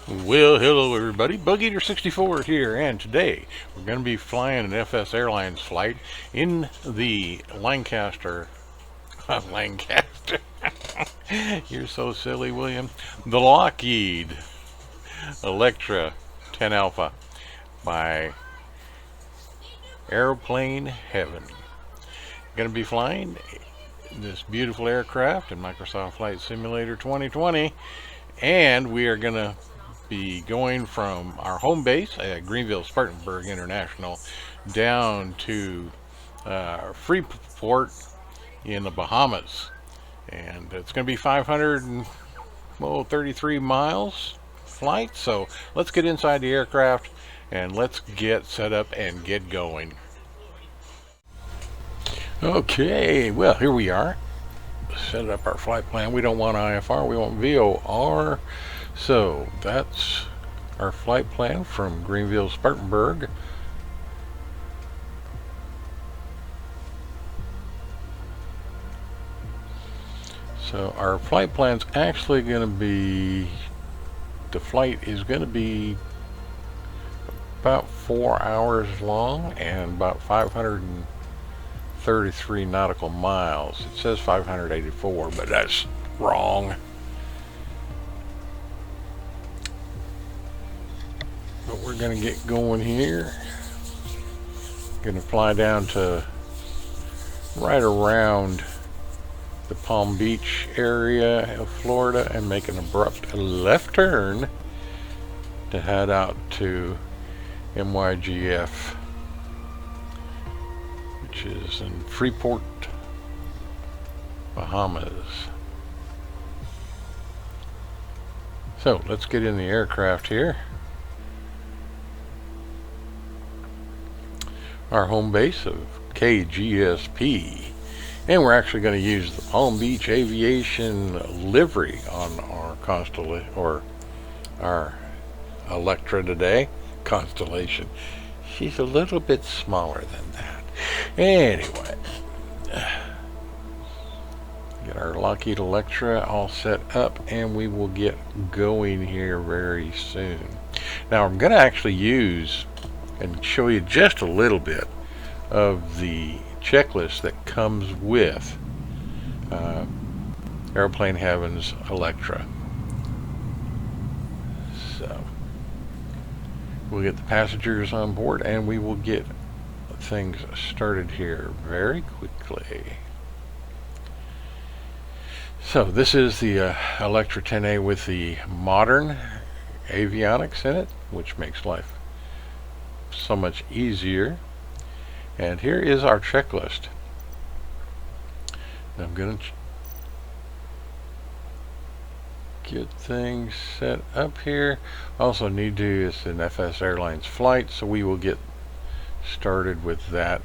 Well, hello everybody. Bug Eater 64 here, and today we're going to be flying an FS Airlines flight in the Lancaster. Lancaster. You're so silly, William. The Lockheed Electra 10a by Airplane Heaven. Going to be flying this beautiful aircraft in Microsoft Flight Simulator 2020, and we are going to be going from our home base at Greenville Spartanburg International down to Freeport in the Bahamas, and it's going to be 533 miles flight. So let's get inside the aircraft and let's get set up and get going. Okay, well, here we are. Set up our flight plan. We don't want IFR, we want VOR. So that's our flight plan from Greenville Spartanburg. So our flight plan's actually going to be, the flight is going to be about 4 hours long and about 533 nautical miles. It says 584, but that's wrong. But we're going to get going here. Going to fly down to right around the Palm Beach area of Florida and make an abrupt left turn to head out to MYGF, which is in Freeport, Bahamas. So let's get in the aircraft here. Our home base of KGSP, and we're actually going to use the Palm Beach Aviation livery on our Constellation, or our Electra today. Constellation. She's a little bit smaller than that. Anyway, get our Lockheed Electra all set up, and we will get going here very soon. Now I'm going to actually use and show you just a little bit of the checklist that comes with Airplane Heaven's Electra. So we'll get the passengers on board and we will get things started here very quickly. So this is the Electra 10a with the modern avionics in it, which makes life so much easier. And here is our checklist. I'm going to get things set up here. Also need to, it's an FSAirlines flight, so we will get started with that.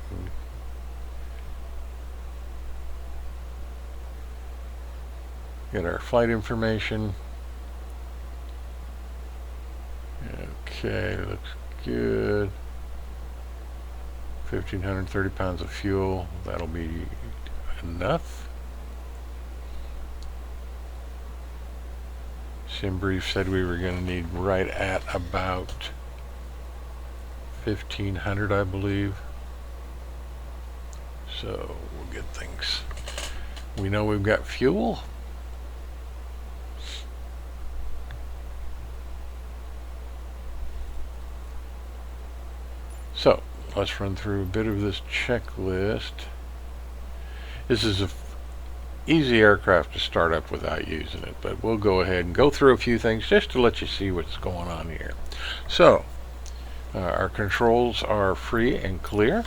Get our flight information. Okay, looks good. 1,530 pounds of fuel, that'll be enough. Sim brief said we were going to need right at about 1,500, I believe. So we'll get things. We know we've got fuel. So let's run through a bit of this checklist. This is an easy aircraft to start up without using it, but we'll go ahead and go through a few things just to let you see what's going on here. So our controls are free and clear.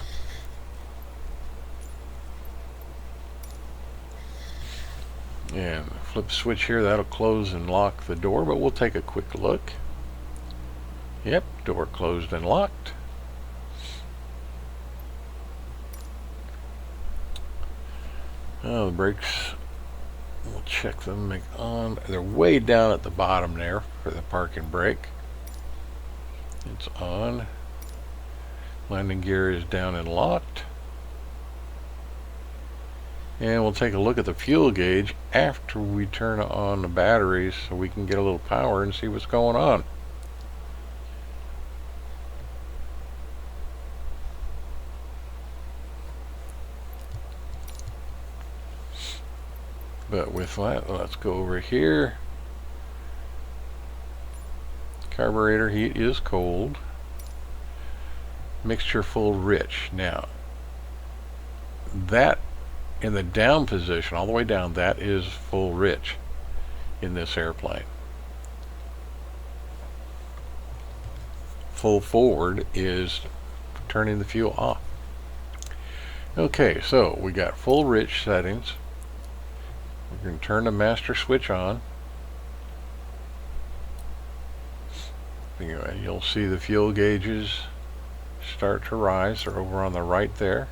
And flip switch here, that'll close and lock the door, but we'll take a quick look. Yep, door closed and locked. Oh, the brakes, we'll check them, make on. They're way down at the bottom there for the parking brake. It's on. Landing gear is down and locked. And we'll take a look at the fuel gauge after we turn on the batteries so we can get a little power and see what's going on. with that, let's go over here. Carburetor heat is cold. Mixture full rich. Now, that in the down position, all the way down, that is full rich in this airplane. Full forward is turning the fuel off. Okay, so we got full rich settings. We're going to turn the master switch on. Anyway, you'll see the fuel gauges start to rise. They're over on the right there.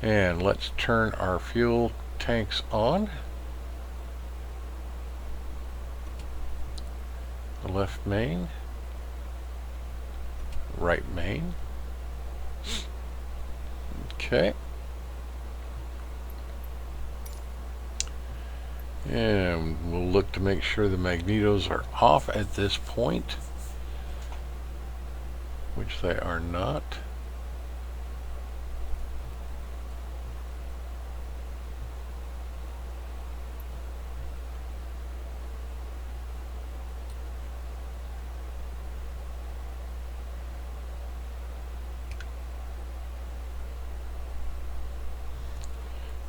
And let's turn our fuel tanks on. The left main, right main. Okay. And we'll look to make sure the magnetos are off at this point, which they are not.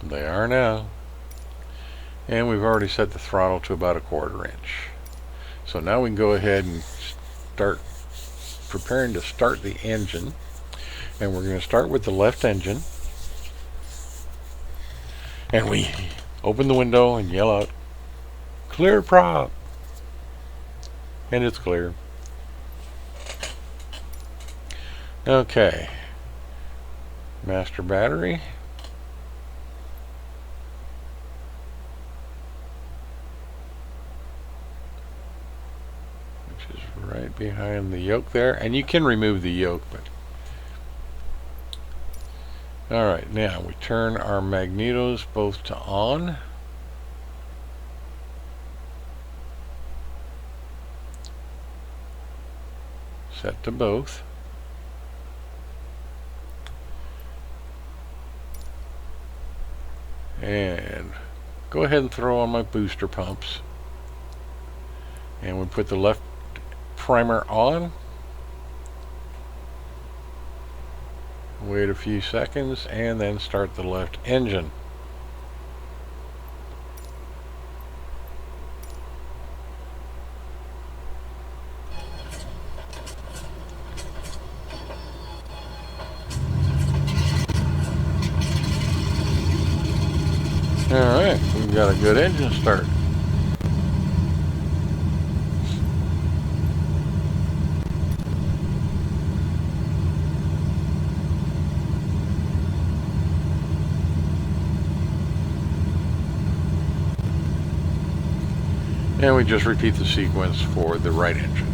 They are now. And we've already set the throttle to about 1/4 inch. So now we can go ahead and start preparing to start the engine. And we're going to start with the left engine. And we open the window and yell out, "Clear prop!" And it's clear. Okay. Master battery. Right behind the yoke there, and you can remove the yoke, but alright, now we turn our magnetos both to on. Set to both. And go ahead and throw on my booster pumps. And we put the left primer on. Wait a few seconds and then start the left engine. Alright, we've got a good engine start. And we just repeat the sequence for the right engine.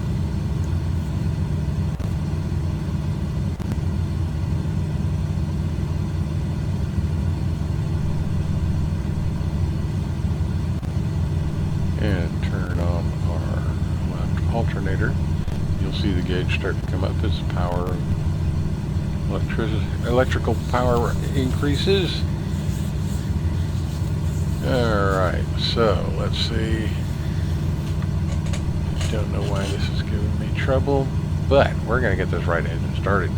And turn on our left alternator. You'll see the gauge start to come up as the power, electrical power increases. Alright, so let's see. Don't know why this is giving me trouble, but we're going to get this right engine started.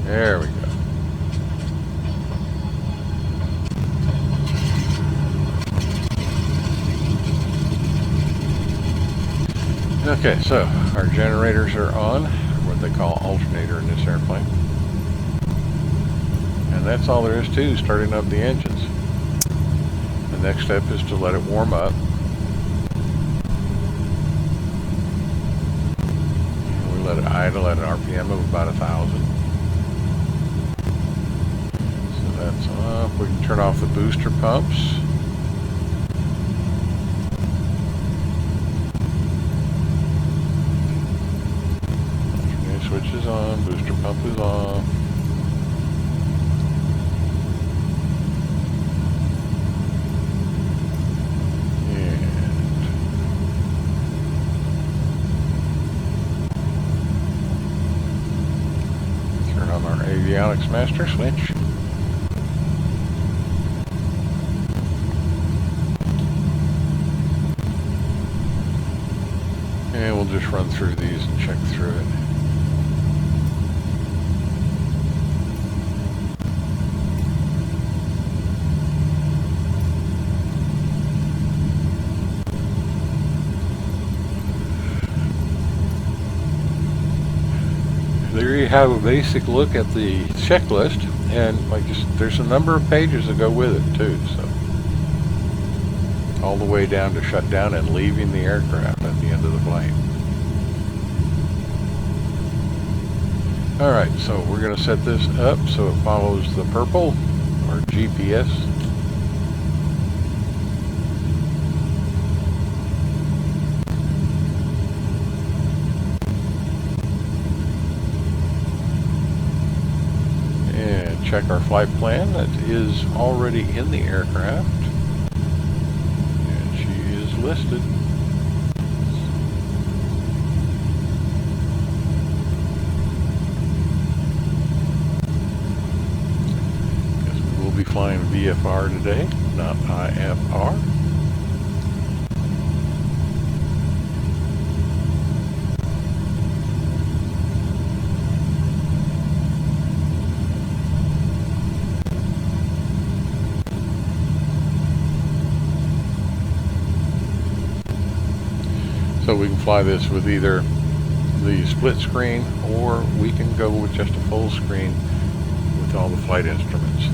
There we go. Okay, so our generators are on, what they call alternator in this airplane. And that's all there is to starting up the engines. The next step is to let it warm up. Let it idle at an RPM of about 1,000. So that's off. We can turn off the booster pumps. Alternate switch is on, booster pump is off. Avionics master switch. And we'll just run through these and check through it. There you have a basic look at the checklist, and there's a number of pages that go with it too, so all the way down to shut down and leaving the aircraft at the end of the flight. Alright, so we're going to set this up so it follows the purple, or GPS. And check our flight plan that is already in the aircraft. And she is listed. Be flying VFR today, not IFR. So we can fly this with either the split screen, or we can go with just a full screen with all the flight instruments.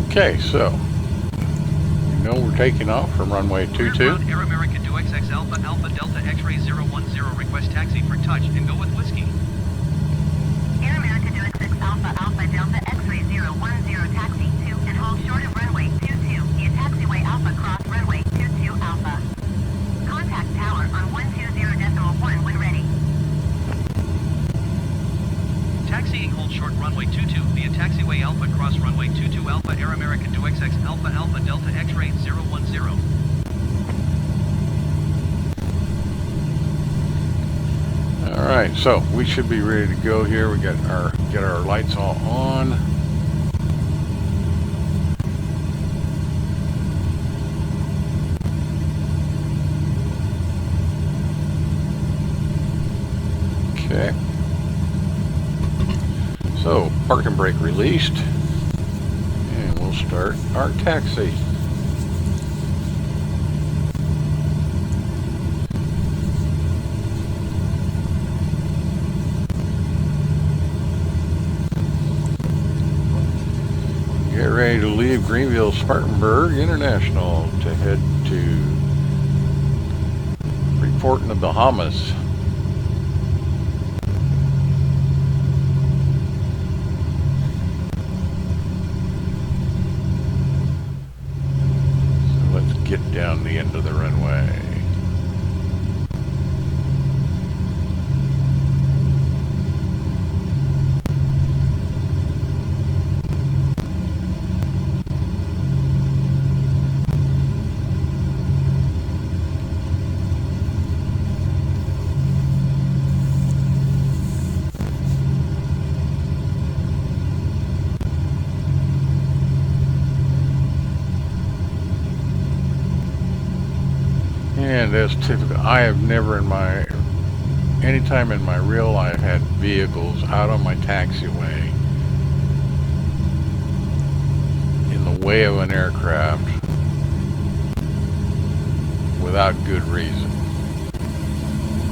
Okay, so you know we're taking off from runway 22. Air American 2XX Alpha Alpha Delta X-ray 010, request taxi for touch and go with whiskey. Air American 2XX Alpha Alpha Delta X-ray 010, taxi to and hold short of runway 22 via taxiway Alpha cross runway 22 Alpha. Contact tower on 120.1 when ready. Taxiing hold short runway 22 via taxiway Alpha cross runway 22 Alpha Air American 2XX Alpha Alpha Delta X-ray 010. Alright, so we should be ready to go here. We got get our lights all on. Okay. So, parking brake released, and we'll start our taxi. Get ready to leave Greenville Spartanburg International to head to report in the Bahamas. Get down the end of the runway. And as typical, I have never anytime in my real life had vehicles out on my taxiway in the way of an aircraft without good reason.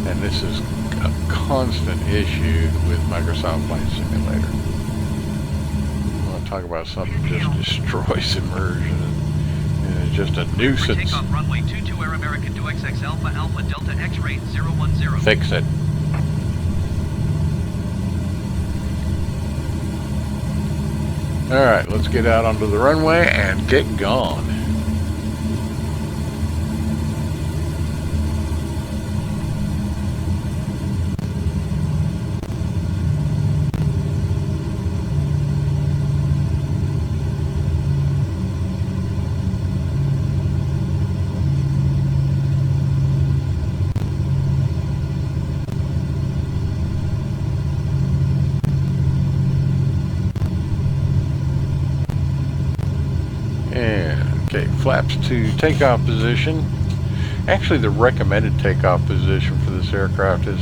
And this is a constant issue with Microsoft Flight Simulator. I want to talk about something that just destroys immersion and it's just a nuisance. Takeoff runway 22 Air American 2XX Alpha Alpha Delta X-ray 010. Fix it. Alright, let's get out onto the runway and get gone. Okay, flaps to takeoff position. Actually, the recommended takeoff position for this aircraft is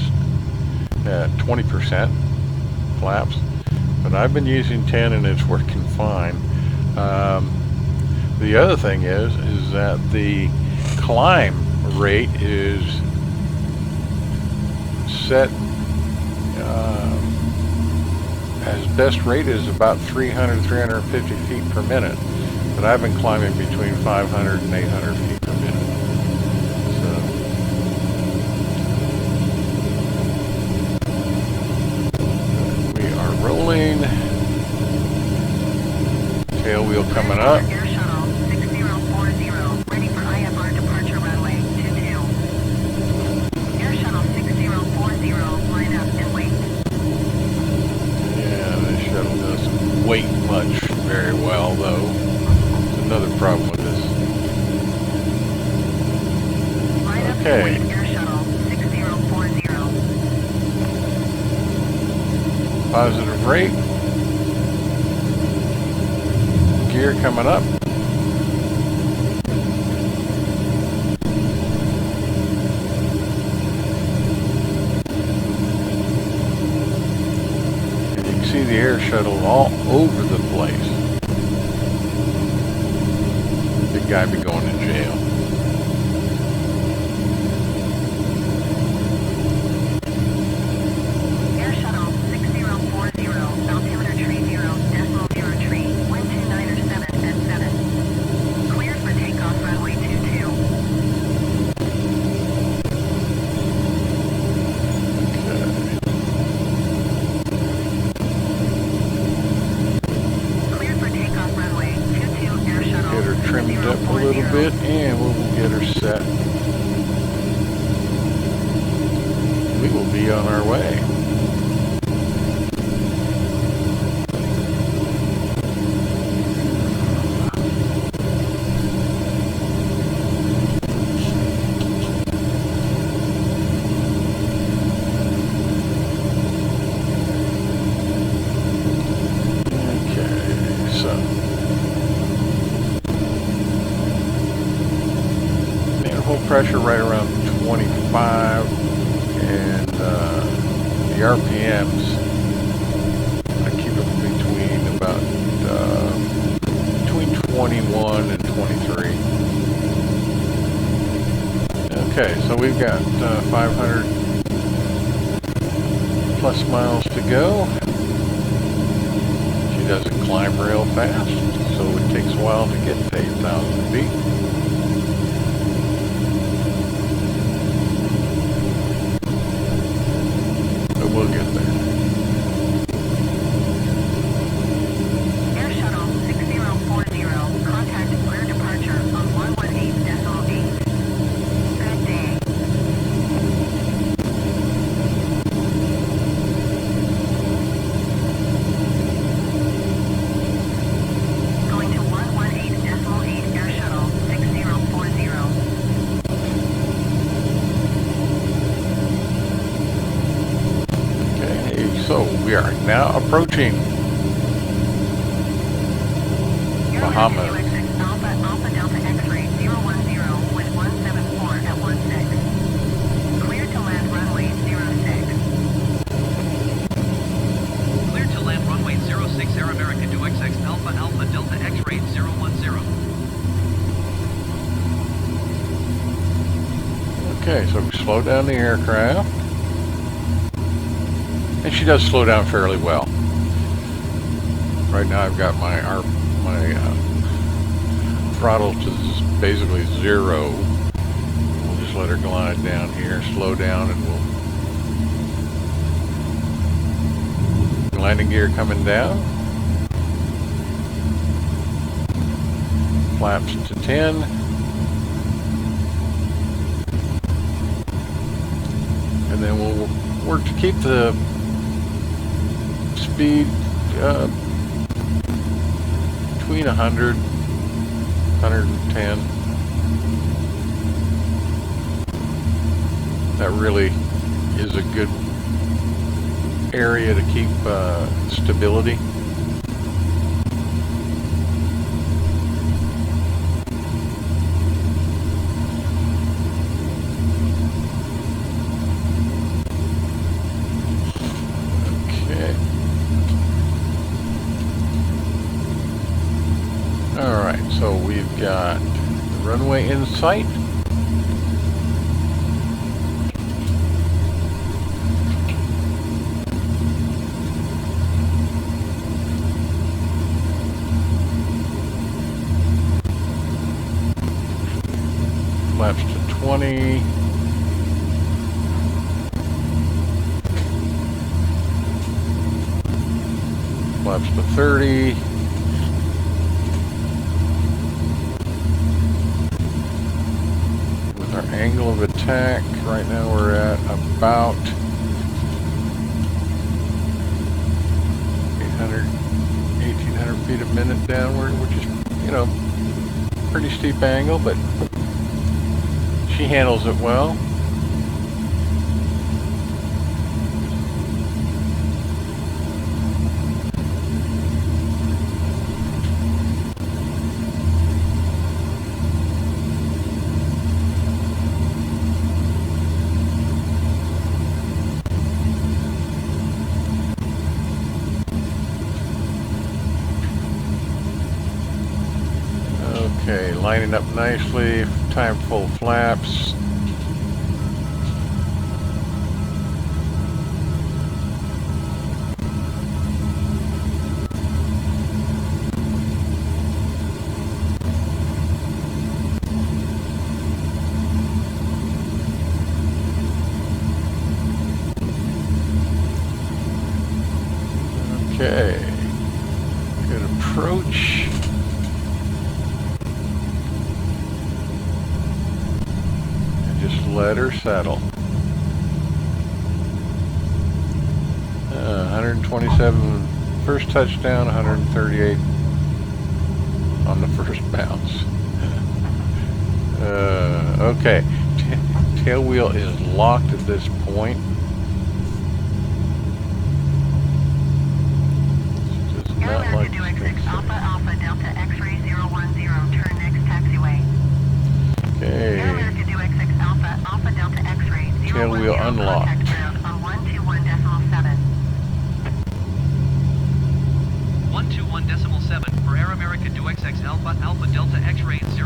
20% flaps, but I've been using 10 and it's working fine. The other thing is that the climb rate is set as best rate is about 350 feet per minute. But I've been climbing between 500 and 800 feet per minute. So we are rolling. Tail wheel coming up. Air Shuttle 6040, ready for IFR departure runway 22. Air Shuttle 6040, line up and wait. Yeah, this shuttle doesn't wait much very well though. Another problem with this. Line up and Okay. wait, Air Shuttle 6040. Positive rate. Gear coming up. And you can see the air shuttle all over the place. Big guy be going to jail. Air Shuttle 6040, altimeter tree 0.0 tree, wind 2907 at 7. Cleared for takeoff runway 22. Cleared for takeoff runway 22, Air Shuttle Get her trimmed up a little bit and we'll get her set. We will be on our way. Pressure right around 25, and the RPMs I keep it between 21 and 23. Okay, so we've got 500 plus miles to go. She doesn't climb real fast, so it takes a while to get to 8,000 feet. We'll get there. Air Shuttle 6040, contact clear departure on 118.8. Good day. Going to 118.8, Air Shuttle 6040. So we are now approaching Bahamas. Alpha Delta X-ray 010 with 174 at 16. slow down the aircraft. And she does slow down fairly well. Right now I've got my throttle to basically 0. We'll just let her glide down here, slow down, and we'll landing gear coming down. Flaps to 10. And then we'll work to keep the speed between 100, 110. That really is a good area to keep stability. Alright, so we've got the runway in sight. Flaps to 20. Flaps to 30. Our angle of attack, right now we're at about 1,800 feet a minute downward, which is, you know, pretty steep angle, but she handles it well. Okay, lining up nicely, time full flaps. Okay, good approach. Just let her settle. 127 first touchdown, 138 on the first bounce. Okay, tail wheel is locked at this point. She does not like to stay Alpha Alpha Delta X-ray 010, turn next taxiway. Okay. Alpha Alpha Delta X-ray 010, Tail wheel unlocked. contact ground on 121.7. 121.7 for Air America DuXX Alpha Alpha Delta X-ray 010.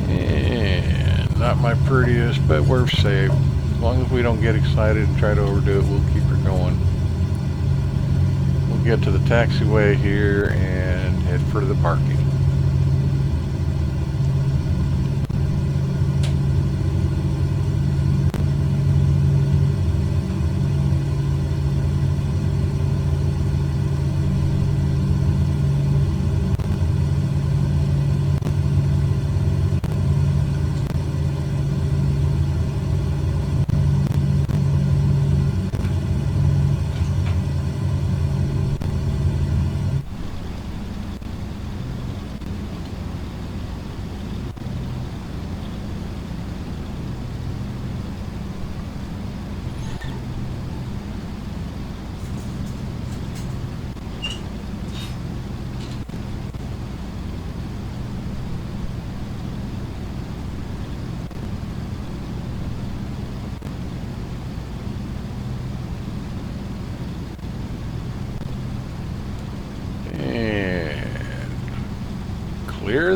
And not my prettiest, but we're safe. As long as we don't get excited and try to overdo it, we'll keep her going. We'll get to the taxiway here and head for the parking.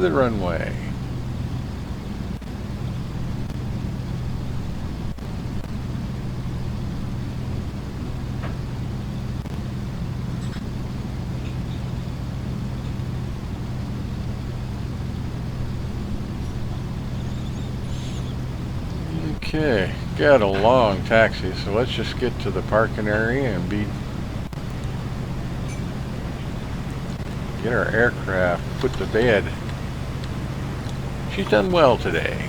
the runway. Okay, got a long taxi, so let's just get to the parking area and get our aircraft put to bed. She's done well today.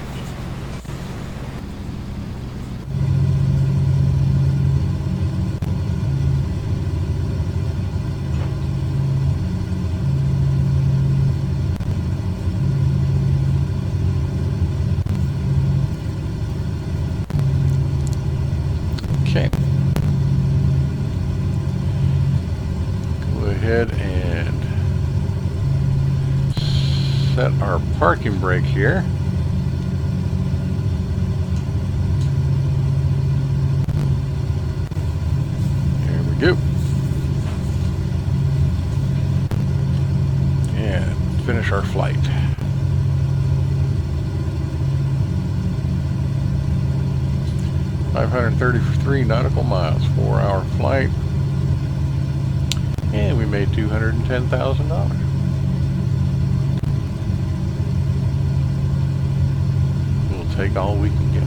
Okay. Go ahead and set our parking brake here. There we go. And finish our flight. $533 nautical miles, 4-hour flight, and we made $210,000. We'll take all we can get.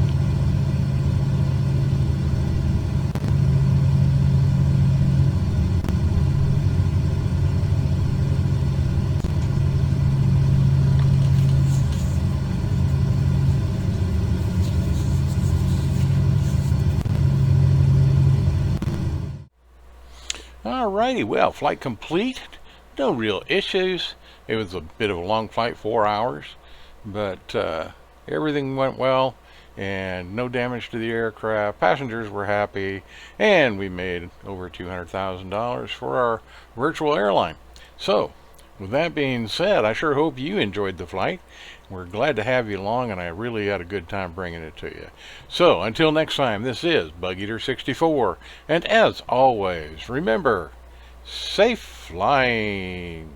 Alrighty, well, flight complete. No real issues. It was a bit of a long flight, 4 hours, but everything went well and no damage to the aircraft. Passengers were happy, and we made over $200,000 for our virtual airline. So, with that being said, I sure hope you enjoyed the flight. We're glad to have you along, and I really had a good time bringing it to you. So, until next time, this is Bug Eater 64, and as always, remember, safe flying.